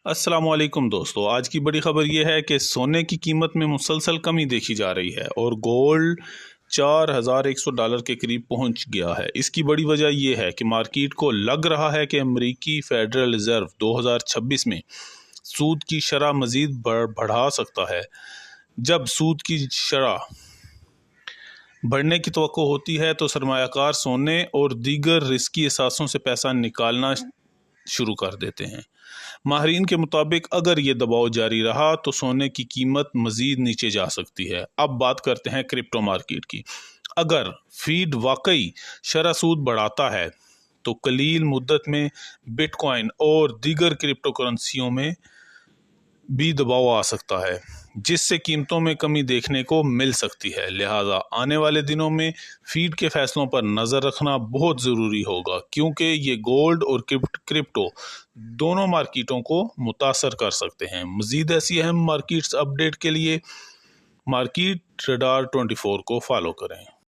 السلام علیکم دوستو، آج کی بڑی خبر یہ ہے کہ سونے کی قیمت میں مسلسل کمی دیکھی جا رہی ہے اور گولڈ $4100 کے قریب پہنچ گیا ہے۔ اس کی بڑی وجہ یہ ہے کہ مارکیٹ کو لگ رہا ہے کہ امریکی فیڈرل ریزرو 2026 میں سود کی شرح مزید بڑھا سکتا ہے۔ جب سود کی شرح بڑھنے کی توقع ہوتی ہے تو سرمایہ کار سونے اور دیگر رسکی اثاثوں سے پیسہ نکالنا شروع کر دیتے ہیں۔ ماہرین کے مطابق اگر یہ دباؤ جاری رہا تو سونے کی قیمت مزید نیچے جا سکتی ہے۔ اب بات کرتے ہیں کرپٹو مارکیٹ کی۔ اگر فیڈ واقعی شرح سود بڑھاتا ہے تو قلیل مدت میں بٹ کوائن اور دیگر کرپٹو کرنسیوں میں بھی دباؤ آ سکتا ہے، جس سے قیمتوں میں کمی دیکھنے کو مل سکتی ہے۔ لہٰذا آنے والے دنوں میں فیڈ کے فیصلوں پر نظر رکھنا بہت ضروری ہوگا، کیونکہ یہ گولڈ اور کرپٹو دونوں مارکیٹوں کو متاثر کر سکتے ہیں۔ مزید ایسی اہم مارکیٹس اپ ڈیٹ کے لیے مارکیٹ ریڈار 24 کو فالو کریں۔